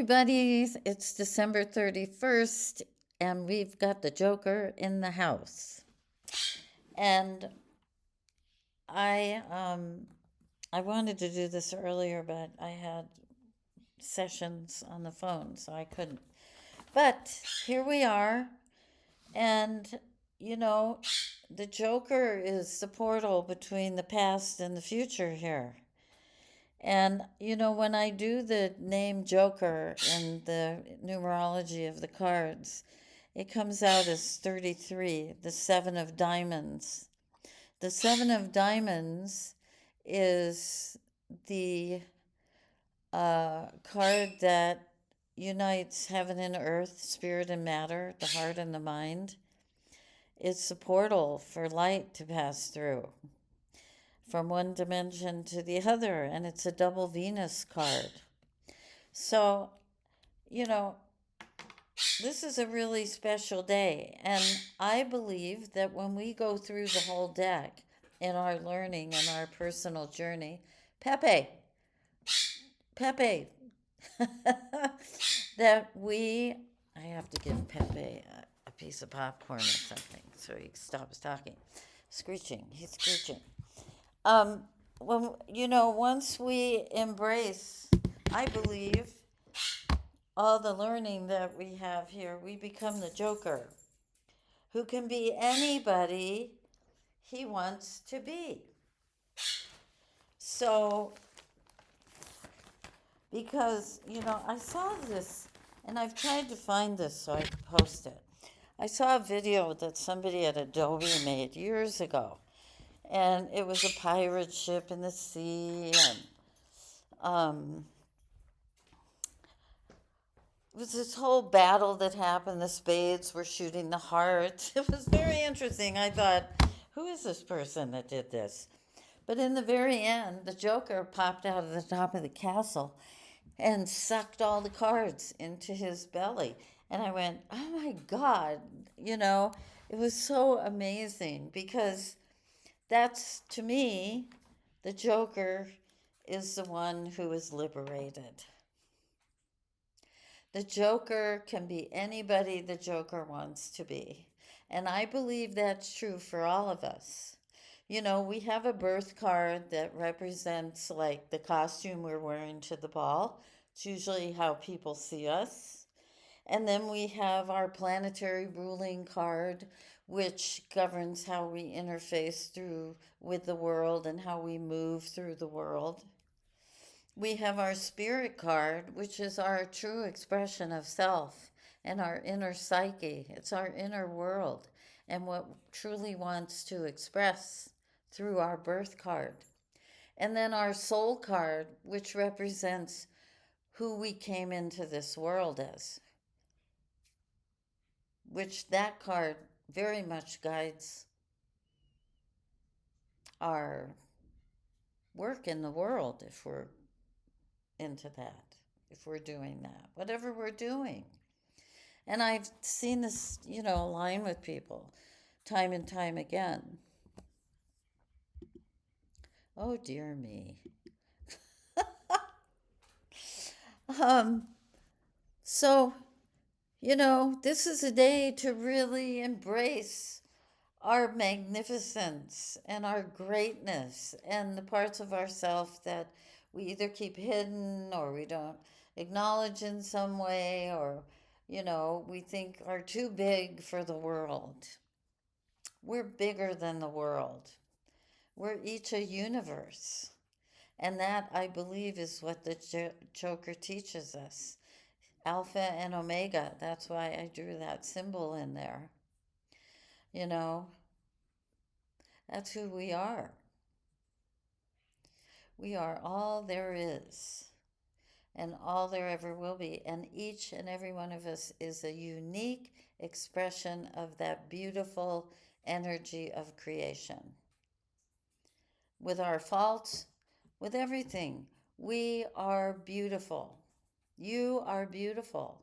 everybody. It's December 31st, and we've got the Joker in the house. And I I wanted to do this earlier, but I had sessions on the phone, so I couldn't. But here we are, and you know, the Joker is the portal between the past and the future here. And when I do the name Joker and the numerology of the cards, it comes out as 33, the Seven of Diamonds. The Seven of Diamonds is the card that unites heaven and earth, spirit and matter, the heart and the mind. It's a portal for light to pass through from one dimension to the other, and it's a double Venus card. So, you know, this is a really special day, and I believe that when we go through the whole deck in our learning and our personal journey, Pepe, Pepe, that I have to give Pepe a piece of popcorn or something so he stops talking. Screeching, he's screeching. When once we embrace, I believe, all the learning that we have here, we become the Joker, who can be anybody he wants to be. So, because, I saw this, and I've tried to find this so I can post it. I saw a video that somebody at Adobe made years ago, and it was a pirate ship in the sea, and it was this whole battle that happened. The spades were shooting the hearts. It was very interesting. I thought, who is this person that did this? But in the very end, the Joker popped out of the top of the castle and sucked all the cards into his belly. And I went, oh my God, it was so amazing because that's, to me, the Joker is the one who is liberated. The Joker can be anybody the Joker wants to be. And I believe that's true for all of us. We have a birth card that represents like the costume we're wearing to the ball. It's usually how people see us. And then we have our planetary ruling card, which governs how we interface through with the world and how we move through the world. We have our spirit card, which is our true expression of self and our inner psyche. It's our inner world and what truly wants to express through our birth card. And then our soul card, which represents who we came into this world as, which that card very much guides our work in the world if we're into that, if we're doing that, whatever we're doing. And I've seen this, align with people time and time again. Oh, dear me. So, this is a day to really embrace our magnificence and our greatness and the parts of ourselves that we either keep hidden or we don't acknowledge in some way or, we think are too big for the world. We're bigger than the world. We're each a universe. And that, I believe, is what the Joker teaches us. Alpha and Omega. That's why I drew that symbol in there. That's who we are. We are all there is and all there ever will be. And each and every one of us is a unique expression of that beautiful energy of creation. With our faults, with everything, we are beautiful. You are beautiful.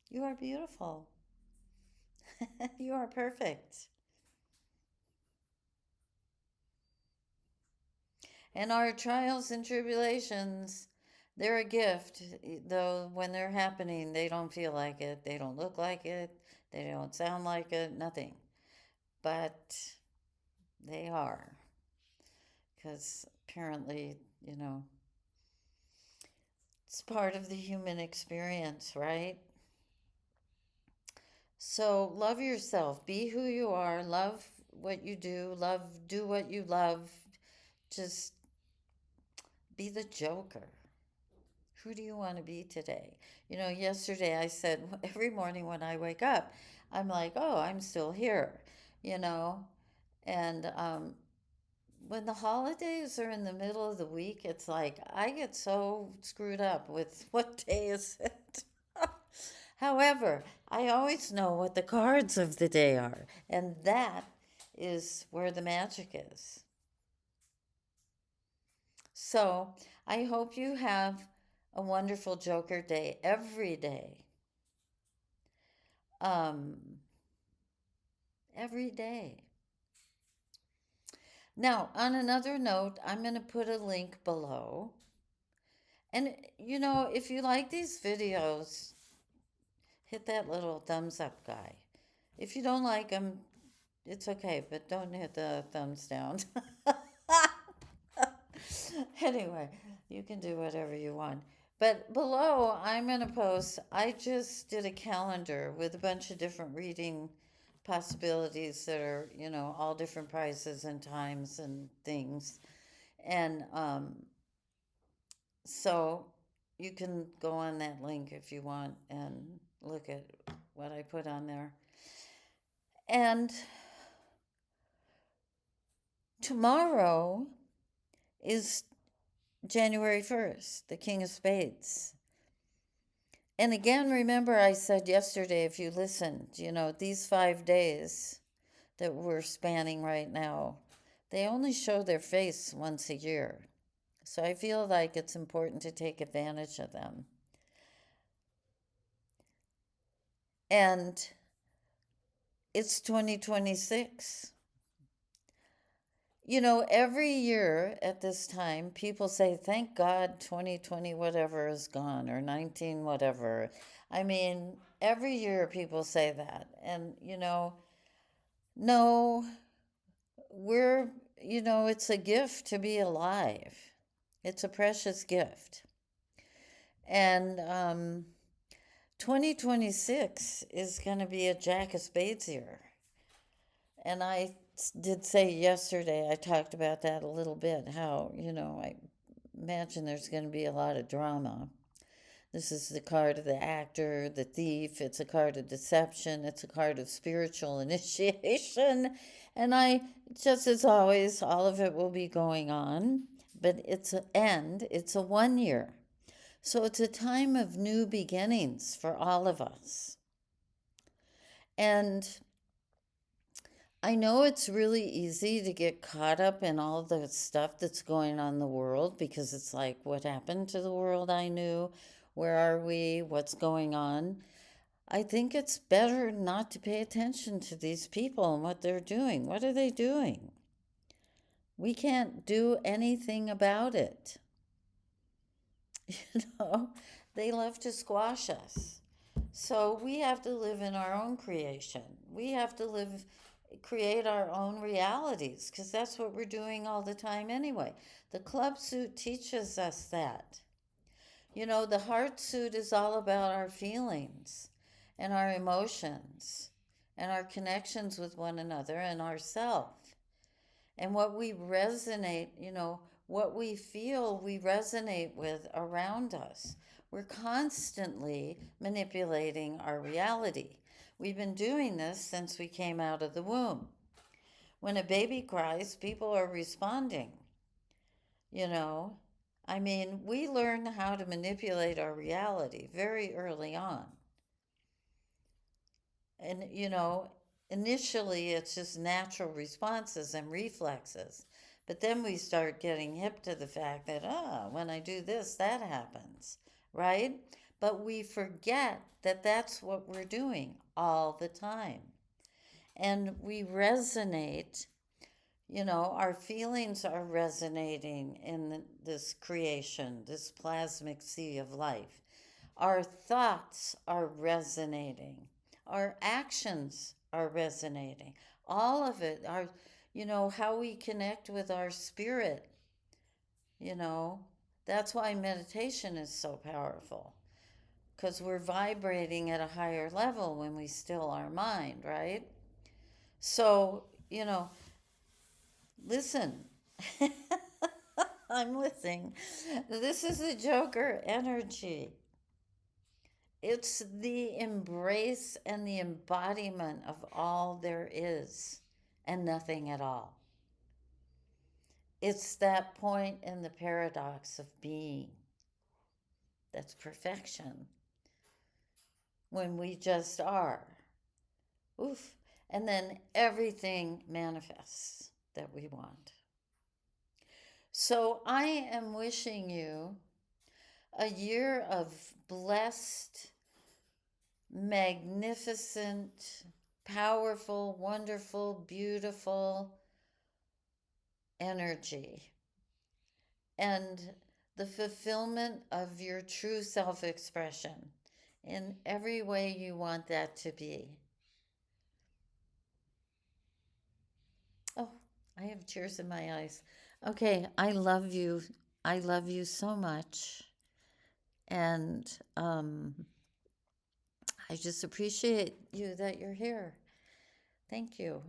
You are beautiful. You are perfect. And our trials and tribulations They're a gift, though when they're happening, they don't feel like it, they don't look like it, they don't sound like it, nothing. But they are, because apparently, you know, it's part of the human experience, right? So love yourself, be who you are, love what you do what you love. Just be the Joker. Who do you want to be today? You know, yesterday I said every morning when I wake up, I'm like, oh, I'm still here, you know? And when the holidays are in the middle of the week, it's like I get so screwed up with what day is it. However, I always know what the cards of the day are, and that is where the magic is. So I hope you have a wonderful Joker day every day. Um, every day. Now, on another note, I'm going to put a link below. And, you know, if you like these videos, hit that little thumbs up guy. If you don't like them, it's okay, but don't hit the thumbs down. Anyway, you can do whatever you want. But below, I'm going to post, I just did a calendar with a bunch of different reading possibilities that are, you know, all different prices and times and things. And so you can go on that link if you want and look at what I put on there. And tomorrow is January 1st, the King of Spades. And again, remember I said yesterday, if you listened, you know, these 5 days that we're spanning right now, they only show their face once a year. So I feel like it's important to take advantage of them. And it's 2026. You know, every year at this time, people say, thank God 2020 whatever is gone, or 19 whatever. I mean, every year people say that. And, you know, no, we're, you know, it's a gift to be alive. It's a precious gift. And 2026 is going to be a Jack of Spades year. And I did say yesterday, I talked about that a little bit, how, you know, I imagine there's going to be a lot of drama. This is the card of the actor, the thief. It's a card of deception. It's a card of spiritual initiation. And I, just as always, all of it will be going on, but it's an end. It's a 1 year. So it's a time of new beginnings for all of us. And I know it's really easy to get caught up in all the stuff that's going on in the world, because it's like, what happened to the world I knew? Where are we? What's going on? I think it's better not to pay attention to these people and what they're doing. What are they doing? We can't do anything about it. You know, they love to squash us. So we have to live in our own creation. We have to create our own realities, because that's what we're doing all the time anyway. The club suit teaches us that. You know, the heart suit is all about our feelings and our emotions and our connections with one another and ourself. And what we resonate, you know, what we feel we resonate with around us. We're constantly manipulating our reality. We've been doing this since we came out of the womb. When a baby cries, people are responding, you know. I mean, we learn how to manipulate our reality very early on. And, you know, initially it's just natural responses and reflexes. But then we start getting hip to the fact that, when I do this, that happens, right? But we forget that that's what we're doing all the time. And we resonate, Our feelings are resonating in this creation, this plasmic sea of life. Our thoughts are resonating. Our actions are resonating. All of it, how we connect with our spirit, you know. That's why meditation is so powerful, because we're vibrating at a higher level when we still our mind, right? So, listen, I'm listening. This is the Joker energy. It's the embrace and the embodiment of all there is and nothing at all. It's that point in the paradox of being that's perfection when we just are. Oof. And then everything manifests that we want. So I am wishing you a year of blessed, magnificent, powerful, wonderful, beautiful energy and the fulfillment of your true self expression in every way you want that to be. Oh, I have tears in my eyes. Okay, I love you. I love you so much. And I just appreciate you that you're here. Thank you.